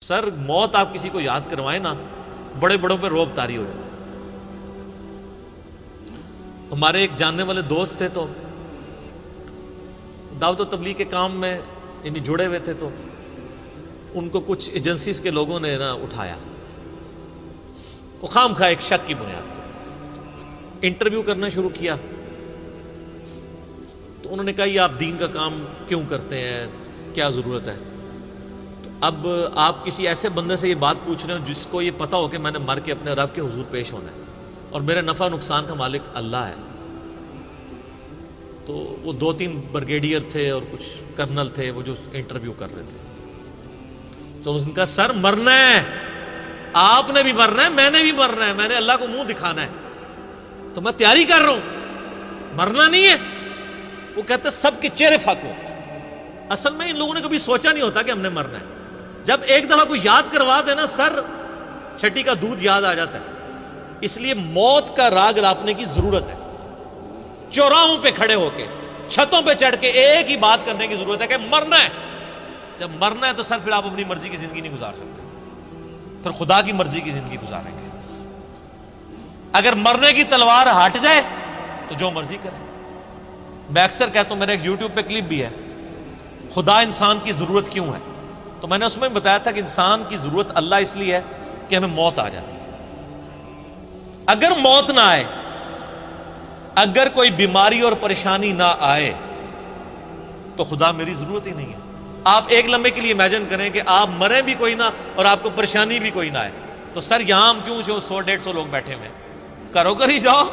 سر موت آپ کسی کو یاد کروائیں نا، بڑے بڑوں پہ روب طاری ہو جاتا ہے۔ ہمارے ایک جاننے والے دوست تھے، تو دعوت و تبلیغ کے کام میں یعنی جڑے ہوئے تھے، تو ان کو کچھ ایجنسیز کے لوگوں نے نا اٹھایا، وہ خام خواہ ایک شک کی بنیاد پر انٹرویو کرنا شروع کیا۔ تو انہوں نے کہا یہ آپ دین کا کام کیوں کرتے ہیں، کیا ضرورت ہے؟ تو اب آپ کسی ایسے بندے سے یہ بات پوچھ رہے ہو جس کو یہ پتہ ہو کہ میں نے مر کے اپنے رب کے حضور پیش ہونا ہے اور میرے نفع نقصان کا مالک اللہ ہے۔ تو وہ 2-3 بریگیڈیئر تھے اور کچھ کرنل تھے، وہ جو انٹرویو کر رہے تھے۔ تو اس نے کہا سر مرنا ہے، آپ نے بھی مرنا ہے، میں نے بھی مرنا ہے، میں نے اللہ کو منہ دکھانا ہے، تو میں تیاری کر رہا ہوں، مرنا نہیں ہے۔ وہ کہتے سب کے چہرے فاق ہو۔ اصل میں ان لوگوں نے کبھی سوچا نہیں ہوتا کہ ہم نے مرنا ہے۔ جب ایک دفعہ کوئی یاد کروا دے نا، سر چھٹی کا دودھ یاد آ جاتا ہے۔ اس لیے موت کا راگ لاپنے کی ضرورت ہے۔ چوراہوں پہ کھڑے ہو کے، چھتوں پہ چڑھ کے ایک ہی بات کرنے کی ضرورت ہے کہ مرنا ہے۔ جب مرنا ہے تو سر پھر آپ اپنی مرضی کی زندگی نہیں گزار سکتے، پھر خدا کی مرضی کی زندگی گزاریں گے۔ اگر مرنے کی تلوار ہٹ جائے تو جو مرضی کریں۔ میں اکثر کہتا ہوں، میرے ایک یوٹیوب پہ کلپ بھی ہے، خدا انسان کی ضرورت کیوں ہے؟ تو میں نے اس میں بتایا تھا کہ انسان کی ضرورت اللہ اس لیے ہے کہ ہمیں موت آ جاتی ہے۔ اگر موت نہ آئے، اگر کوئی بیماری اور پریشانی نہ آئے تو خدا میری ضرورت ہی نہیں ہے۔ آپ ایک لمحے کے لیے امیجن کریں کہ آپ مریں بھی کوئی نہ اور آپ کو پریشانی بھی کوئی نہ آئے، تو سر یہاں ہم کیوں 100-150 لوگ بیٹھے ہوئے ہیں؟ کرو کر ہی جاؤ،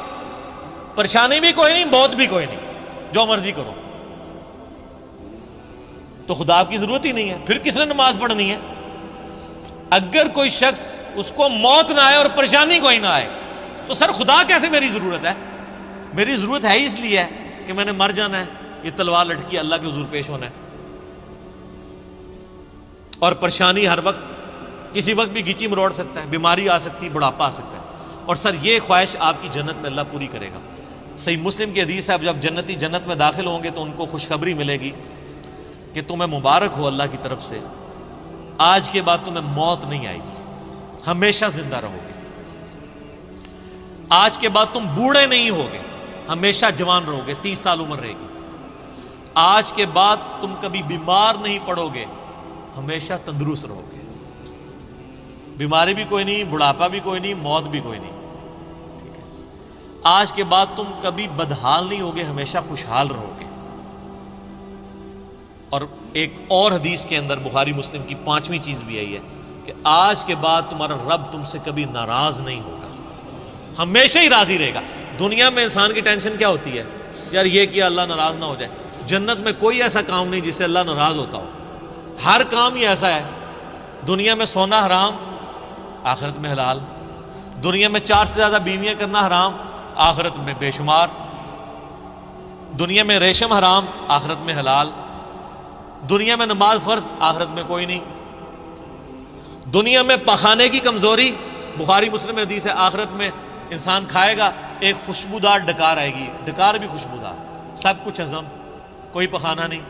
پریشانی بھی کوئی نہیں، موت بھی کوئی نہیں، جو مرضی کرو۔ تو خدا آپ کی ضرورت ہی نہیں ہے، پھر کس نے نماز پڑھنی ہے؟ اگر کوئی شخص اس کو موت نہ آئے اور پریشانی کوئی نہ آئے تو سر خدا کیسے میری ضرورت ہے؟ میری ضرورت ہے ہی اس لیے ہے کہ میں نے مر جانا ہے، یہ تلوار لٹکی اللہ کے حضور پیش ہونا ہے۔ اور پریشانی ہر وقت کسی وقت بھی گیچی مروڑ سکتا ہے، بیماری آ سکتی ہے، بڑھاپا آ سکتا ہے، اور سر یہ خواہش آپ کی جنت میں اللہ پوری کرے گا۔ صحیح مسلم کی حدیث ہے، جب جنتی جنت میں داخل ہوں گے تو ان کو خوشخبری ملے گی کہ تمہیں مبارک ہو اللہ کی طرف سے، آج کے بعد تمہیں موت نہیں آئے گی، ہمیشہ زندہ رہو گے۔ آج کے بعد تم بوڑھے نہیں ہوگے، ہمیشہ جوان رہو گے، 30 سال عمر رہے گی۔ آج کے بعد تم کبھی بیمار نہیں پڑو گے، ہمیشہ تندرست رہو گے۔ بیماری بھی کوئی نہیں، بڑھاپا بھی کوئی نہیں، موت بھی کوئی نہیں، ٹھیک ہے۔ آج کے بعد تم کبھی بدحال نہیں ہوگے، ہمیشہ خوشحال رہو گے۔ اور ایک اور حدیث کے اندر بخاری مسلم کی 5ویں چیز بھی یہی ہے کہ آج کے بعد تمہارا رب تم سے کبھی ناراض نہیں ہوگا، ہمیشہ ہی راضی رہے گا۔ دنیا میں انسان کی ٹینشن کیا ہوتی ہے؟ یار یہ کیا اللہ ناراض نہ ہو جائے۔ جنت میں کوئی ایسا کام نہیں جس سے اللہ ناراض ہوتا ہو، ہر کام ہی ایسا ہے۔ دنیا میں سونا حرام، آخرت میں حلال۔ دنیا میں 4 سے زیادہ بیویاں کرنا حرام، آخرت میں بے شمار۔ دنیا میں ریشم حرام، آخرت میں حلال۔ دنیا میں نماز فرض، آخرت میں کوئی نہیں۔ دنیا میں پخانے کی کمزوری، بخاری مسلم حدیث ہے، آخرت میں انسان کھائے گا ایک خوشبودار ڈکار آئے گی، ڈکار بھی خوشبودار، سب کچھ ہضم، کوئی پخانا نہیں۔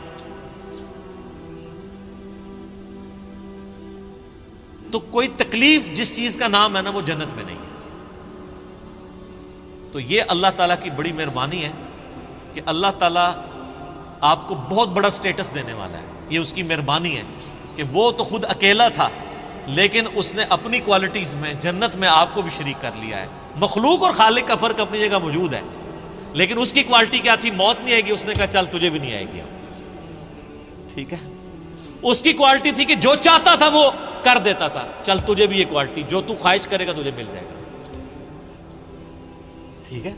تو کوئی تکلیف جس چیز کا نام ہے نا وہ جنت میں نہیں ہے۔ تو یہ اللہ تعالیٰ کی بڑی مہربانی ہے کہ اللہ تعالیٰ آپ کو بہت بڑا سٹیٹس دینے والا ہے۔ یہ اس کی مہربانی ہے کہ وہ تو خود اکیلا تھا، لیکن اس نے اپنی کوالٹیز میں جنت میں آپ کو بھی شریک کر لیا ہے۔ مخلوق اور خالق کا فرق اپنی جگہ موجود ہے، لیکن اس کی کوالٹی کیا تھی؟ موت نہیں آئے گی، اس نے کہا چل تجھے بھی نہیں آئے گی، ٹھیک ہے۔ اس کی کوالٹی تھی کہ جو چاہتا تھا وہ کر دیتا تھا، چل تجھے بھی یہ کوالٹی، جو تو خواہش کرے گا تجھے مل جائے گا، ٹھیک ہے۔